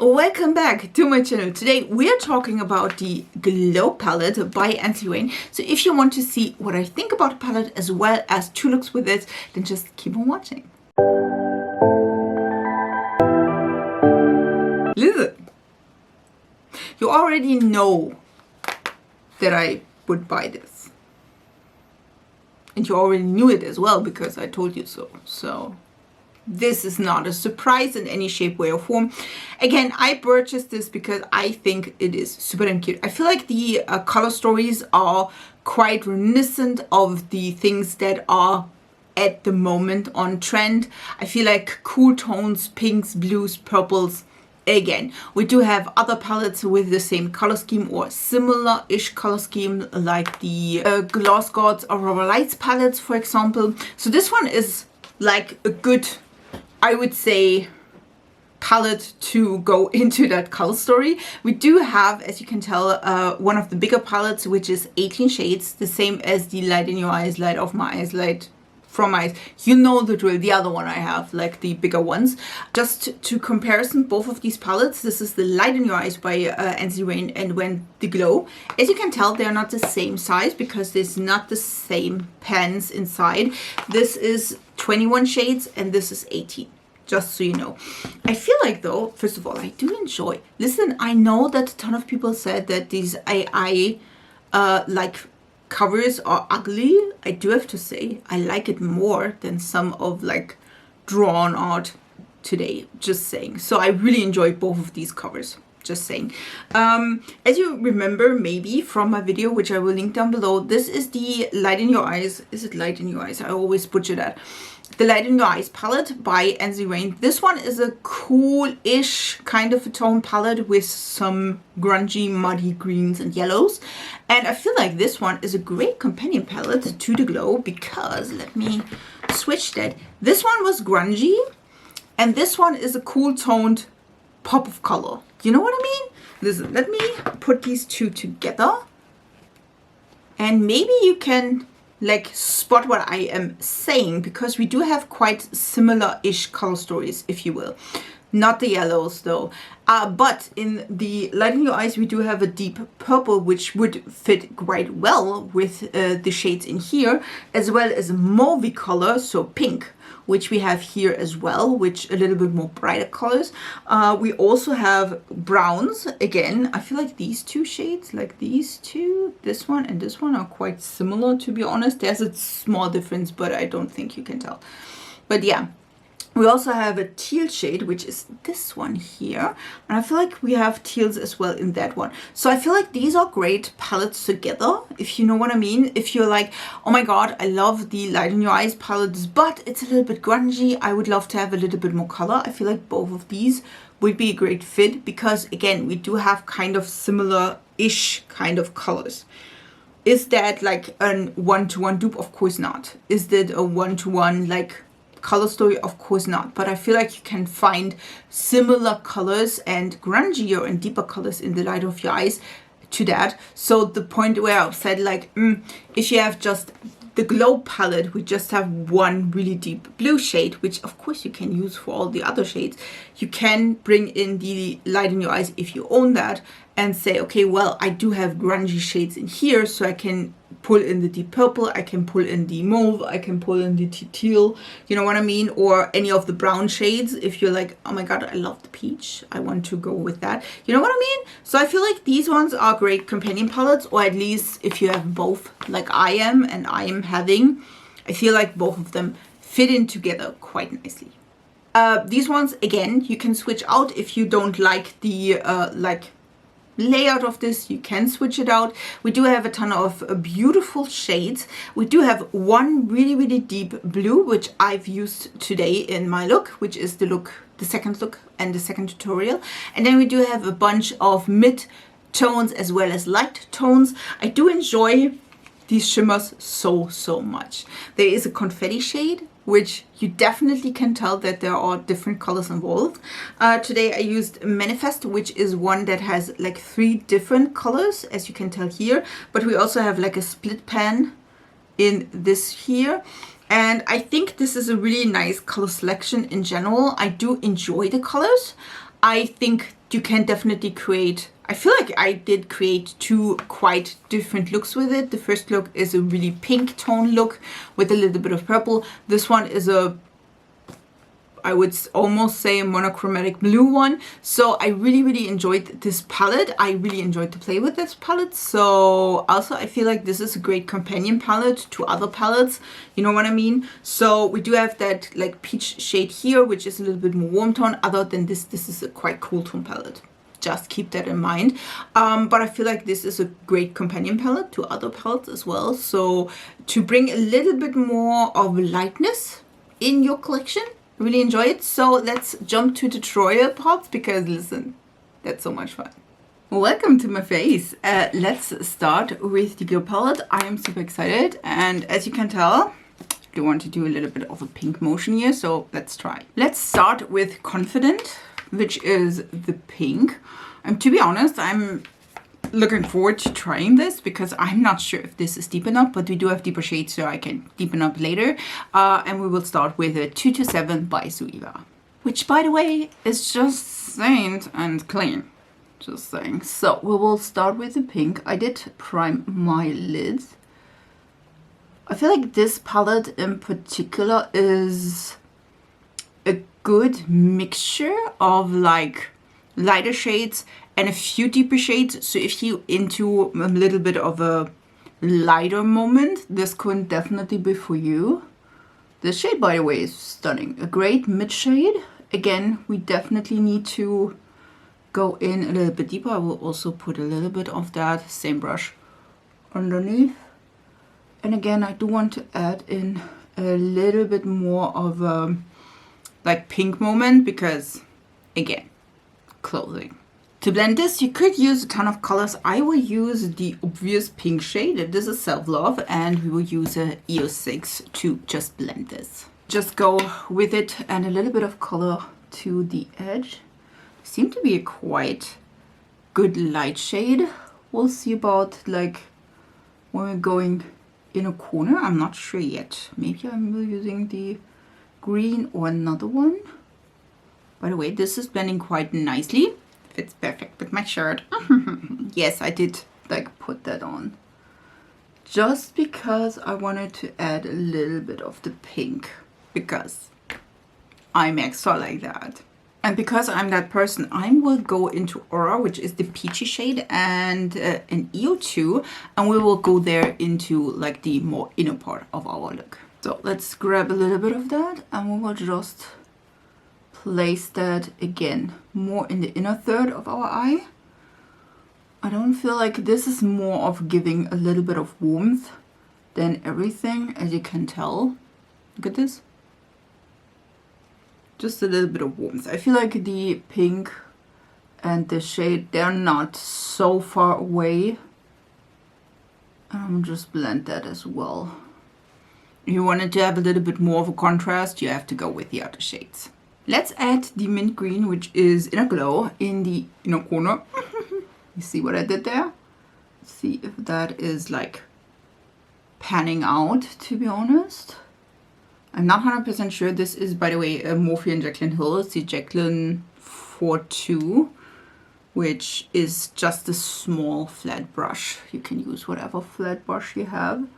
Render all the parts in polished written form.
Welcome back to my channel. Today we are talking about the Glow palette by Ensley. So if you want to see what I think about the palette as well as two looks with it, then just keep on watching. Listen, you already know that I would buy this. And you already knew it as well because I told you so. So this is not a surprise in any shape, way, or form. Again, I purchased this because I think it is super damn cute. I feel like the color stories are quite reminiscent of the things that are at the moment on trend. I feel like cool tones, pinks, blues, purples. Again, we do have other palettes with the same color scheme or similar-ish color scheme, like the Gloss Gods Aurora Lights palettes, for example. So this one is like a good, I would say, palette to go into that color story. We do have, as you can tell, one of the bigger palettes, which is 18 shades, the same as the Light in Your Eyes, Light Off My Eyes, Light From My Eyes. You know the drill, the other one I have, like the bigger ones. Just to comparison, both of these palettes, this is the Light in Your Eyes by Ensley and when the Glow. As you can tell, they're not the same size because there's not the same pens inside. This is 21 shades and this is 18. Just so you know. I feel like though, first of all, I do enjoy. Listen, I know that a ton of people said that these AI like covers are ugly. I do have to say, I like it more than some of like drawn art today. Just saying. So I really enjoy both of these covers. Just saying. As you remember maybe from my video, which I will link down below, this is the Light in Your Eyes. Is it Light in Your Eyes? I always butcher that. The Light in Your Eyes palette by Ensley. This one is a cool-ish kind of a tone palette with some grungy, muddy greens and yellows. And I feel like this one is a great companion palette to the Glow because, let me switch that. This one was grungy and this one is a cool toned pop of color. You know what I mean? Listen, let me put these two together and maybe you can like spot what I am saying, because we do have quite similar-ish color stories, if you will. Not the yellows though. But in the Light in Your Eyes, we do have a deep purple, which would fit quite well with the shades in here, as well as a mauvey color, so pink, which we have here as well, which a little bit more brighter colors. We also have browns. Again, I feel like these two shades, like these two, this one and this one, are quite similar, to be honest. There's a small difference, but I don't think you can tell. But yeah. We also have a teal shade, which is this one here. And I feel like we have teals as well in that one. So I feel like these are great palettes together, if you know what I mean. If you're like, oh my god, I love the Light in Your Eyes palettes, but it's a little bit grungy. I would love to have a little bit more color. I feel like both of these would be a great fit because, again, we do have kind of similar-ish kind of colors. Is that like a one-to-one dupe? Of course not. Is that a one-to-one like color story? Of course not, but I feel like you can find similar colors and grungier and deeper colors in the Light of Your Eyes to that. So the point where I've said like, if you have just the Glow palette, we just have one really deep blue shade, which of course you can use for all the other shades. You can bring in the Light in Your Eyes if you own that and say, okay, well, I do have grungy shades in here, so I can pull in the deep purple, I can pull in the mauve, I can pull in the teal, you know what I mean? Or any of the brown shades if you're like, oh my god, I love the peach, I want to go with that. You know what I mean? So I feel like these ones are great companion palettes, or at least if you have both like I am and I am having, I feel like both of them fit in together quite nicely. These ones, again, you can switch out if you don't like the like layout of this. You can switch it out. We do have a ton of beautiful shades. We do have one really deep blue, which I've used today in my look, which is the look, the second look and the second tutorial. And then we do have a bunch of mid tones as well as light tones. I do enjoy these shimmers so much. There is a confetti shade, which you definitely can tell that there are different colors involved. Today I used Manifest, which is one that has like 3 different colors, as you can tell here. But we also have like a split pan in this here. And I think this is a really nice color selection in general. I do enjoy the colors. I think you can definitely create, I feel like I did create two quite different looks with it. The first look is a really pink tone look with a little bit of purple. This one is a, I would almost say, a monochromatic blue one. So I really enjoyed this palette. I really enjoyed to play with this palette. So also I feel like this is a great companion palette to other palettes. You know what I mean? So we do have that like peach shade here, which is a little bit more warm tone. Other than this, this is a quite cool tone palette. Just keep that in mind. But I feel like this is a great companion palette to other palettes as well. So to bring a little bit more of lightness in your collection, really enjoy it. So let's jump to tutorial parts because listen, that's so much fun. Welcome to my face. Let's start with the glow palette. I am super excited, and as you can tell, I do want to do a little bit of a pink motion here, so let's try. Let's start with Confident, which is the pink. And to be honest, I'm looking forward to trying this because I'm not sure if this is deep enough, but we do have deeper shades, so I can deepen up later. And we will start with a 227 by Zeesea, which, by the way, is just saint and clean. Just saying. So we will start with the pink. I did prime my lids. I feel like this palette in particular is a good mixture of like lighter shades and a few deeper shades. So if you into a little bit of a lighter moment, this could definitely be for you. This shade, by the way, is stunning. A great mid shade. Again, we definitely need to go in a little bit deeper. I will also put a little bit of that same brush underneath. And again, I do want to add in a little bit more of a like pink moment because, again, clothing. To blend this, you could use a ton of colors. I will use the obvious pink shade. This is Self-Love, and we will use a EO6 to just blend this. Just go with it and a little bit of color to the edge. Seem to be a quite good light shade. We'll see about like when we're going in a corner. I'm not sure yet. Maybe I'm using the green or another one. By the way, this is blending quite nicely. Fits perfect with my shirt. Yes, I did like put that on just because I wanted to add a little bit of the pink because I'm extra like that. And because I'm that person, I will go into Aura, which is the peachy shade, and an EO2, and we will go there into like the more inner part of our look. So let's grab a little bit of that, and we will just place that again more in the inner third of our eye. I don't feel like this is more of giving a little bit of warmth than everything, as you can tell. Look at this. Just a little bit of warmth. I feel like the pink and the shade, they're not so far away. I'm just blend that as well. If you wanted to have a little bit more of a contrast, you have to go with the other shades. Let's add the mint green, which is Inner Glow, in the inner corner. You see what I did there? Let's see if that is like panning out, to be honest. I'm not 100% sure. This is, by the way, a Morphe and Jaclyn Hill. It's the Jaclyn 42, which is just a small flat brush. You can use whatever flat brush you have.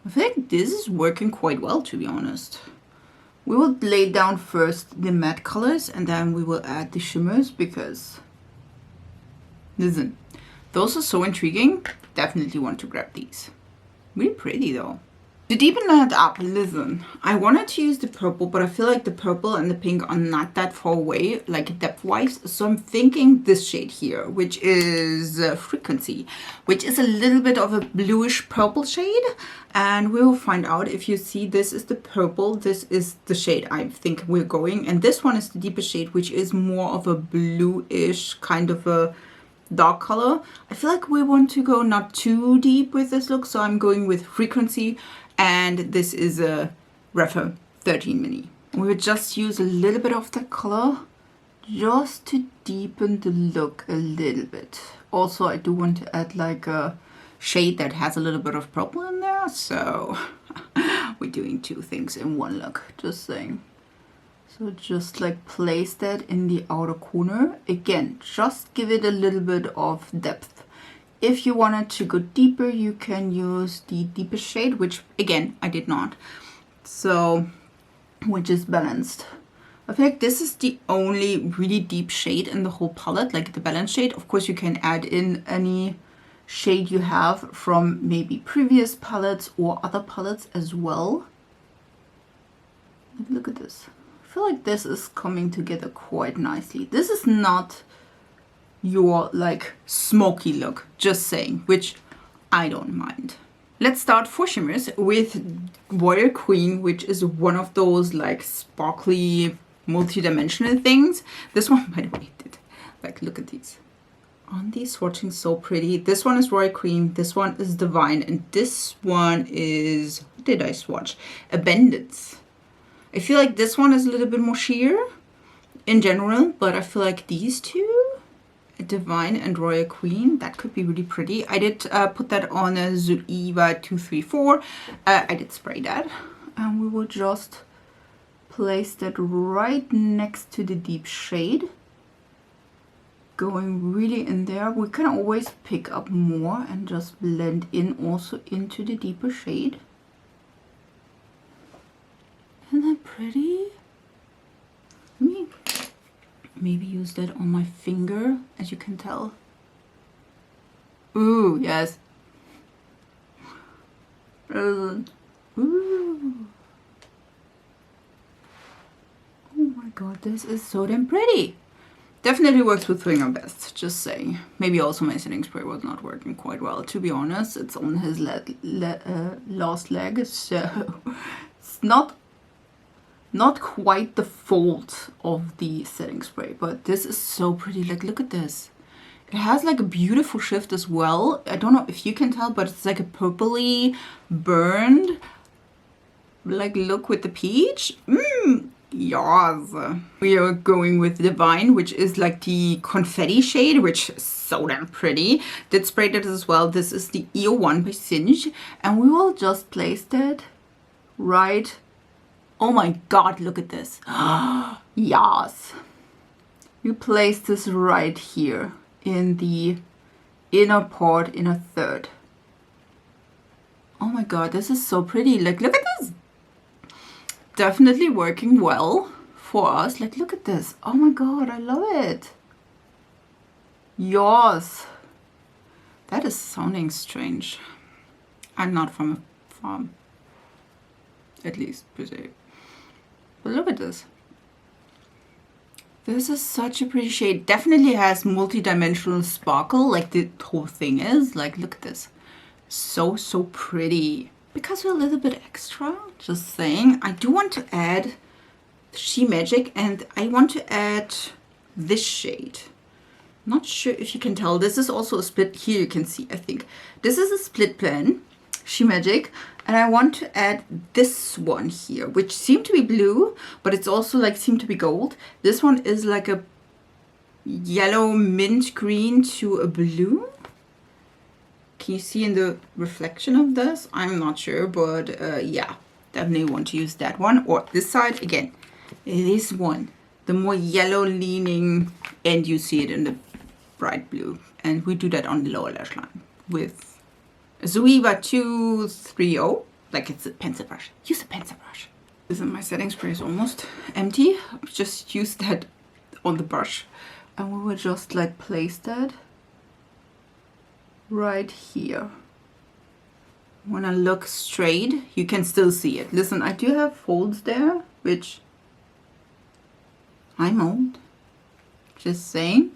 I think this is working quite well, to be honest. We will lay down first the matte colors and then we will add the shimmers because, listen, those are so intriguing. Definitely want to grab these. Really pretty though. To deepen that up, listen, I wanted to use the purple, but I feel like the purple and the pink are not that far away, like depth-wise. So I'm thinking this shade here, which is Frequency, which is a little bit of a bluish purple shade. And we will find out. If you see, this is the purple, this is the shade I think we're going. And this one is the deeper shade, which is more of a bluish kind of a dark color. I feel like we want to go not too deep with this look, so I'm going with Frequency. And this is a Refer 13 Mini. We will just use a little bit of that color just to deepen the look a little bit. Also, I do want to add like a shade that has a little bit of purple in there. So we're doing two things in one look, just saying. So just like place that in the outer corner. Again, just give it a little bit of depth. If you wanted to go deeper, you can use the deepest shade, which again, I did not. So, which is balanced. I feel like this is the only really deep shade in the whole palette, like the balanced shade. Of course, you can add in any shade you have from maybe previous palettes or other palettes as well. Look at this. I feel like this is coming together quite nicely. This is not your like smoky look, just saying, which I don't mind. Let's start for shimmers with Warrior Queen, which is one of those like sparkly multi-dimensional things. This one, by the way, did like look at these. Aren't these swatching so pretty? This one is Royal Cream, this one is Divine, and this one is, what did I swatch? Abundance. I feel like this one is a little bit more sheer in general, but I feel like these two, Divine and Royal Queen, that could be really pretty. I did put that on a Zeesea 234. I did spray that, and we will just place that right next to the deep shade. Going really in there. We can always pick up more and just blend in also into the deeper shade. Isn't that pretty? Let me maybe use that on my finger, as you can tell. Ooh, yes. Ooh. Oh my god, this is so damn pretty. Definitely works with finger best, just saying. Maybe also my setting spray was not working quite well, to be honest. It's on his last leg, so it's not quite the fault of the setting spray, but this is so pretty. Like, look at this. It has like a beautiful shift as well. I don't know if you can tell, but it's like a purpley burned like look with the peach. Yes. We are going with Divine, which is like the confetti shade, which is so damn pretty. Did spray that as well. This is the EO1 by Singe, and we will just place that right. Oh my god, look at this. Yes. You place this right here in the inner part, inner third. Oh my god, this is so pretty. Like, look at this. Definitely working well for us. Like, look at this. Oh my god, I love it. Yes. That is sounding strange. I'm not from a farm. At least, per se. But look at this. This is such a pretty shade. Definitely has multi-dimensional sparkle, like the whole thing is. Like, look at this. So, so pretty. Because we're a little bit extra, just saying, I do want to add She Magic, and I want to add this shade. Not sure if you can tell. This is also a split. Here you can see, I think. This is a split pen, She Magic. And I want to add this one here, which seemed to be blue, but it's also like seemed to be gold. This one is like a yellow mint green to a blue. Can you see in the reflection of this? I'm not sure, but yeah, definitely want to use that one. Or this side, again, this one, the more yellow leaning, and you see it in the bright blue. And we do that on the lower lash line with Zeesea 230, like it's a pencil brush. Use a pencil brush. This is my setting spray is almost empty. I've just used that on the brush, and we will just like place that right here. When I look straight, you can still see it. Listen, I do have folds there, which I'm old. Just saying.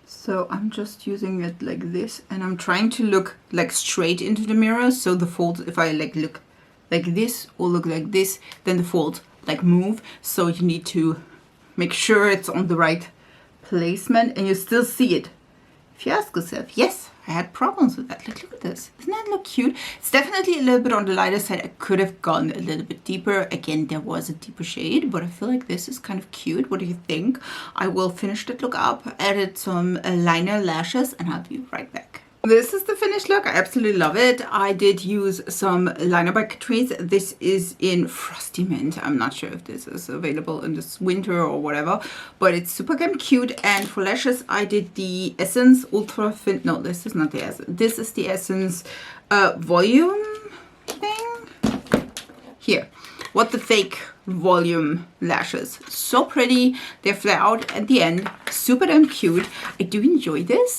So I'm just using it like this, and I'm trying to look like straight into the mirror. So the folds, if I like look like this or look like this, then the folds like move. So you need to make sure it's on the right placement, and you still see it. If you ask yourself, yes, I had problems with that. Like, look at this. Doesn't that look cute? It's definitely a little bit on the lighter side. I could have gone a little bit deeper. Again, there was a deeper shade, but I feel like this is kind of cute. What do you think? I will finish that look up, added some liner lashes, and I'll be right back. This is the finished look. I absolutely love it. I did use some liner by Catrice. This is in Frosty Mint. I'm not sure if this is available in this winter or whatever, but it's super cute. And for lashes, I did the Essence Ultra Thin. No, this is not the Essence. This is the Essence volume thing. Here. What the Fake volume lashes. So pretty. They fly out at the end. Super damn cute. I do enjoy this.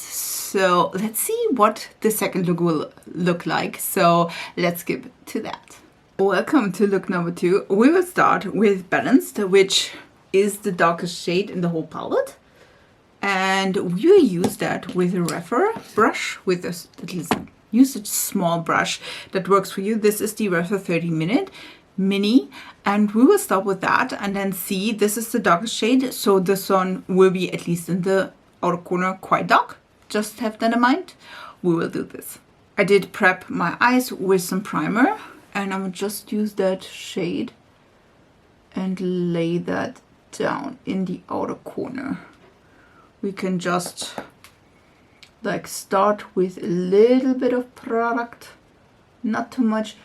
So let's see what the second look will look like. So let's skip to that. Welcome to look number 2. We will start with Balanced, which is the darkest shade in the whole palette. And we will use that with a Refer brush, with this little, use a small brush that works for you. This is the Refer 30-minute mini, and we will start with that and then see. This is the darkest shade, so this one will be, at least in the outer corner, quite dark. Just have that in mind. We will do this. I did prep my eyes with some primer, and I'm just use that shade and lay that down in the outer corner. We can just like start with a little bit of product, not too much.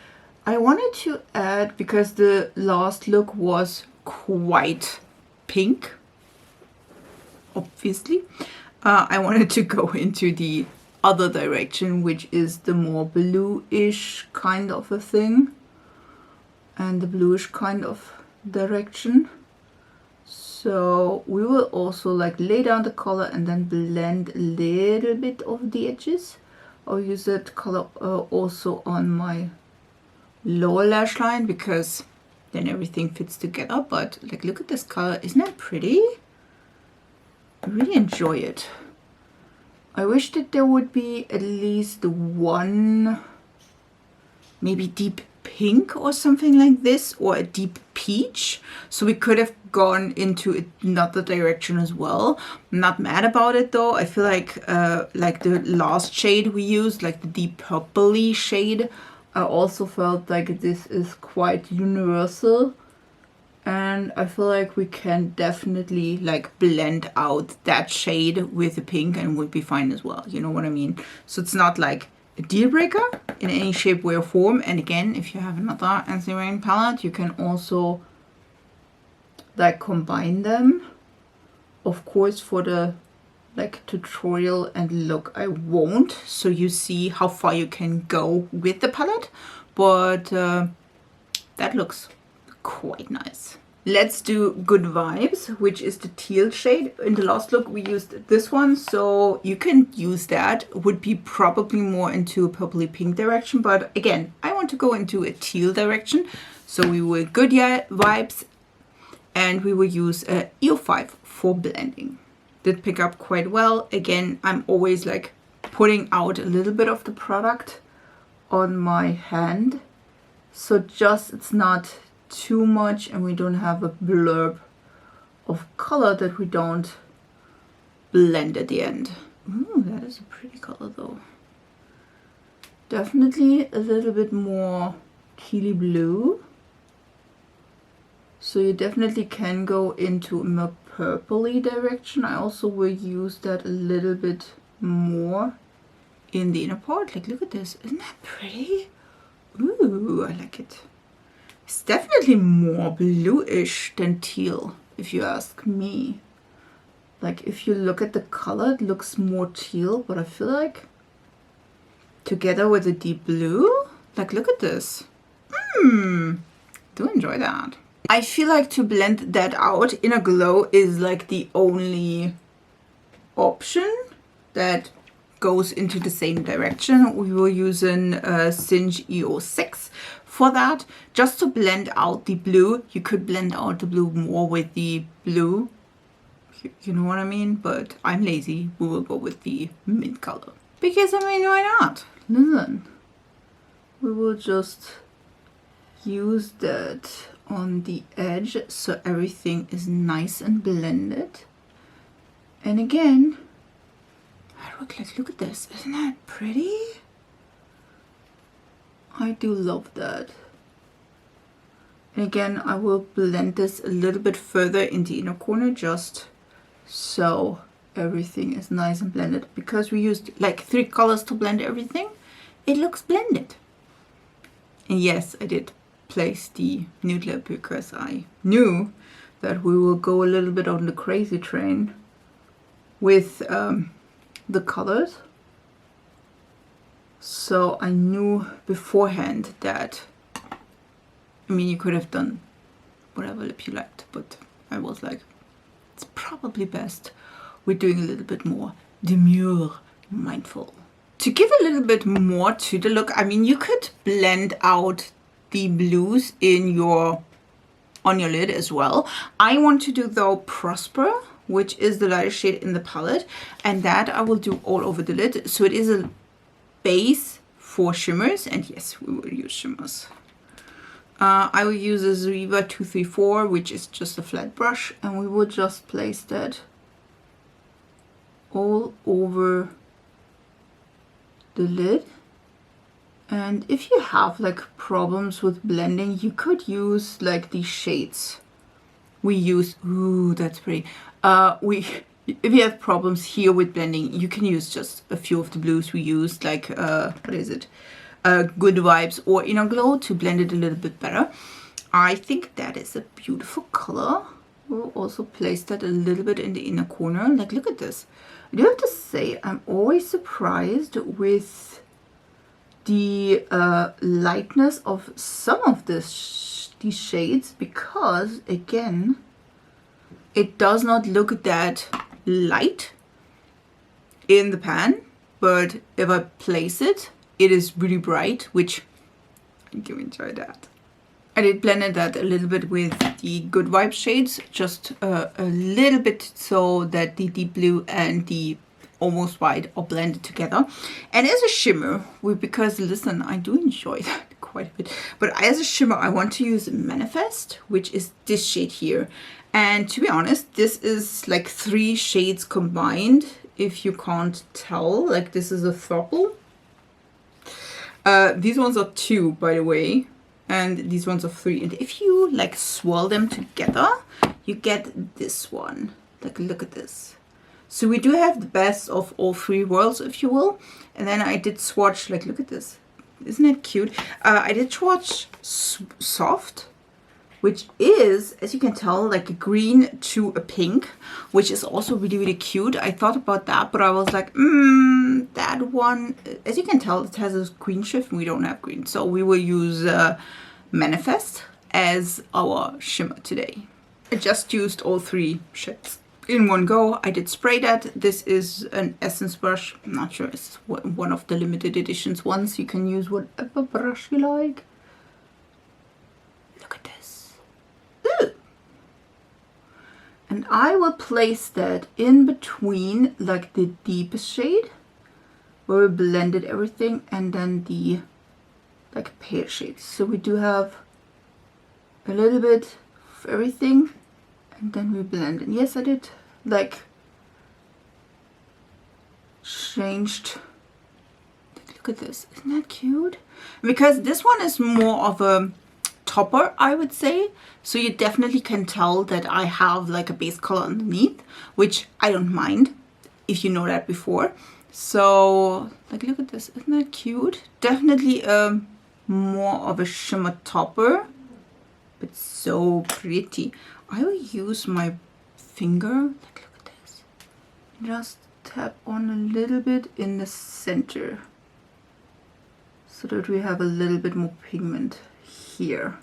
I wanted to add, because the last look was quite pink, obviously, I wanted to go into the other direction, which is the more bluish kind of a thing, and the bluish kind of direction. So we will also like lay down the color and then blend a little bit of the edges. I'll use that color also on my lower lash line, because then everything fits together. But like, look at this color. Isn't that pretty? I really enjoy it. I wish that there would be at least one, maybe deep pink or something like this, or a deep peach, so we could have gone into another direction as well. I'm not mad about it though. I feel like the last shade we used, like the deep purpley shade, I also felt like this is quite universal. And I feel like we can definitely like blend out that shade with the pink and would be fine as well. You know what I mean? So it's not like a deal breaker in any shape, way or form. And again, if you have another Ensley palette, you can also like combine them. Of course, for the like tutorial and look, I won't. So you see how far you can go with the palette. But that looks quite nice. Let's do Good Vibes, which is the teal shade. In the last look we used this one, so you can use that. Would be probably more into a purpley pink direction, but again, I want to go into a teal direction. So we will Good Vibes, and we will use a EO5 for blending. Did pick up quite well. Again, I'm always like putting out a little bit of the product on my hand, so just it's not too much and we don't have a blurb of color that we don't blend at the end. Ooh, that is a pretty color though. Definitely a little bit more tealy blue. So you definitely can go into a more purpley direction. I also will use that a little bit more in the inner part. Like, look at this. Isn't that pretty? Ooh, I like it. It's definitely more bluish than teal, if you ask me. Like, if you look at the color, it looks more teal, but I feel like together with the deep blue, like, look at this. Do enjoy that. I feel like to blend that out, Inner Glow is like the only option that goes into the same direction. We were using Singe EO6 for that, just to blend out the blue. You could blend out the blue more with the blue, you know what I mean, but I'm lazy. We will go with the mint color, because I mean, why not? Listen, we will just use that on the edge so everything is nice and blended. And again, I look like, look at this, isn't that pretty? I do love that. And again, I will blend this a little bit further in the inner corner, just so everything is nice and blended. Because we used like 3 colors to blend everything, it looks blended. And yes, I did place the nude lip because I knew that we will go a little bit on the crazy train with the colors. So I knew beforehand that, I mean, you could have done whatever lip you liked, but I was like, it's probably best we're doing a little bit more demure, mindful. To give a little bit more to the look, I mean, you could blend out the blues in your on your lid as well. I want to do though Prosper, which is the lighter shade in the palette, and that I will do all over the lid. So it is a base for shimmers, and yes, we will use shimmers. I will use a Zeesea 234, which is just a flat brush, and we will just place that all over the lid. And if you have like problems with blending, you could use like these shades we use. Ooh, that's pretty. If you have problems here with blending, you can use just a few of the blues we used, like what is it, Good Vibes or Inner Glow, to blend it a little bit better. I think that is a beautiful color. We'll also place that a little bit in the inner corner. Like, look at this. I do have to say, I'm always surprised with the lightness of some of these shades, because again, it does not look that light in the pan, but if I place it, it is really bright, which I do enjoy that. I did blend that a little bit with the Good Vibes shades, just a little bit, so that the deep blue and the almost white are blended together. And as a shimmer, because listen, I do enjoy that quite a bit, but as a shimmer I want to use Manifest, which is this shade here. And to be honest, this is like 3 shades combined, if you can't tell. Like, this is a throuple. These ones are 2, by the way, and these ones are 3. And if you like swirl them together, you get this one. Like, look at this. So we do have the best of all 3 worlds, if you will. And then I did swatch, like, look at this. Isn't that cute? I did swatch Soft, which is, as you can tell, like a green to a pink, which is also really, really cute. I thought about that, but I was like, that one, as you can tell, it has a green shift and we don't have green. So we will use Manifest as our shimmer today. I just used all 3 shades in one go. I did spray that. This is an essence brush. I'm not sure, it's one of the limited editions ones. You can use whatever brush you like. Look at this. Ooh. And I will place that in between like the deepest shade where we blended everything, and then the like pale shades. So we do have a little bit of everything, and then we blend. And yes, I did like changed. Look at this, isn't that cute? Because this one is more of a topper, I would say, so you definitely can tell that I have like a base color underneath, which I don't mind if you know that before. So like, look at this, isn't that cute? Definitely more of a shimmer topper, but so pretty. I will use my finger, like, look at this, just tap on a little bit in the center so that we have a little bit more pigment here,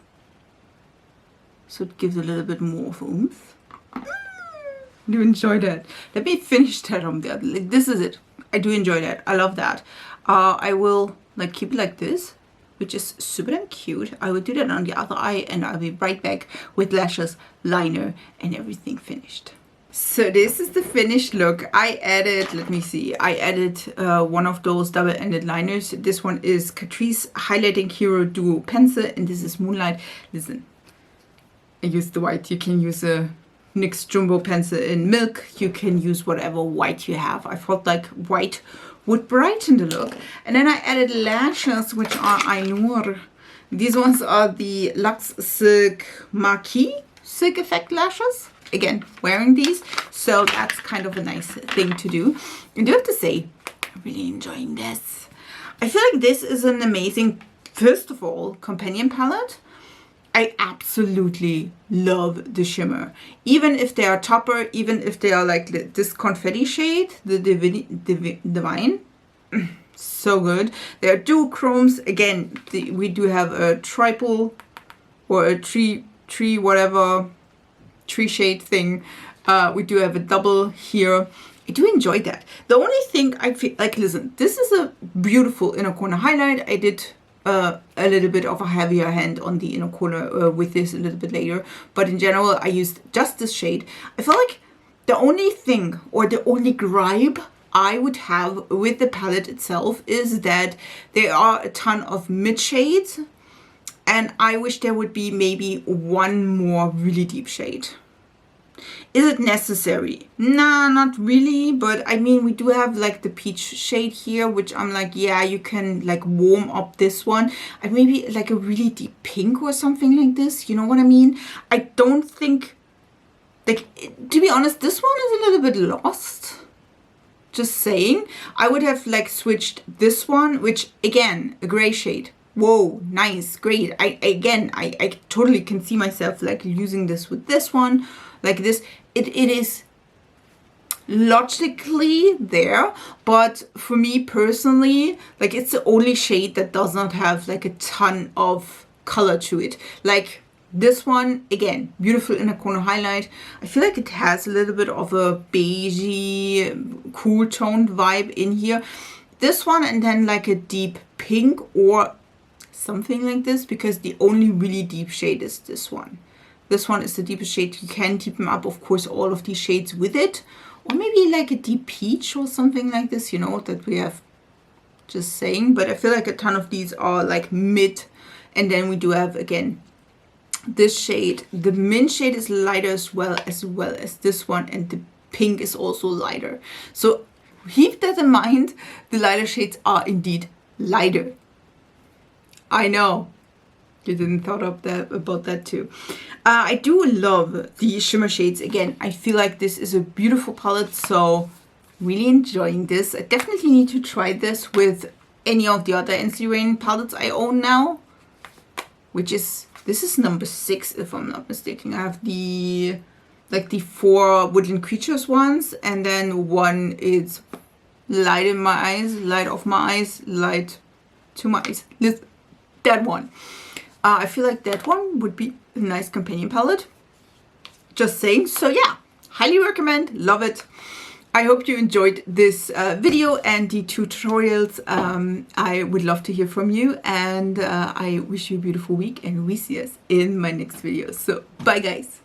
so it gives a little bit more of oomph. Do enjoy that. Let me finish that on the other. Like, this is it. I do enjoy that. I love that. I will like keep it like this, which is super damn cute. I will do that on the other eye, and I'll be right back with lashes, liner, and everything finished. So this is the finished look. I added, let me see, I added one of those double-ended liners. This one is Catrice Highlighting Hero Duo Pencil, and this is Moonlight. Listen, I used the white. You can use a NYX Jumbo pencil in milk. You can use whatever white you have. I felt like white would brighten the look. And then I added lashes, which are Ainur. These ones are the Luxe Silk Marquis Silk Effect lashes. again, wearing these. So that's kind of a nice thing to do. And I do have to say, I'm really enjoying this. I feel like this is an amazing, first of all, companion palette. I absolutely love the shimmer. Even if they are topper, even if they are like this confetti shade, the Divine. So good. There are duochromes. Again, we do have a triple or a tree whatever tree shade thing. We do have a double here. I do enjoy that. The only thing I feel like, listen, this is a beautiful inner corner highlight. I did a little bit of a heavier hand on the inner corner with this a little bit later, but in general I used just this shade. I feel like the only thing or the only gripe I would have with the palette itself is that there are a ton of mid shades, and I wish there would be maybe one more really deep shade. Is it necessary? Nah, not really, but I mean, we do have like the peach shade here, which I'm like, yeah, you can like warm up this one. And maybe like a really deep pink or something like this, you know what I mean? I don't think, like, to be honest, this one is a little bit lost. Just saying. I would have like switched this one, which again, a gray shade. Whoa, nice, great. I totally can see myself like using this with this one, like this. It is logically there, but for me personally, like it's the only shade that does not have like a ton of color to it. Like this one, again, beautiful inner corner highlight. I feel like it has a little bit of a beigey, cool toned vibe in here. This one, and then like a deep pink or something like this, because the only really deep shade is this one. This one is the deepest shade. You can deepen up, of course, all of these shades with it. Or maybe like a deep peach or something like this, you know, that we have just saying. But I feel like a ton of these are like mid. And then we do have, again, this shade. The mint shade is lighter as well as this one. And the pink is also lighter. So keep that in mind. The lighter shades are indeed lighter. I know. You didn't thought of that about that too. I do love the shimmer shades. Again, I feel like this is a beautiful palette, so really enjoying this. I definitely need to try this with any of the other Ensley Rain palettes I own now, which is, this is number 6 if I'm not mistaken. I have the like the 4 Woodland Creatures ones, and then one is light in my eyes, light off my eyes, light to my eyes. That one. I feel like that one would be a nice companion palette. Just saying. So yeah, highly recommend. Love it. I hope you enjoyed this video and the tutorials. I would love to hear from you, and I wish you a beautiful week, and we see us in my next video. So bye guys.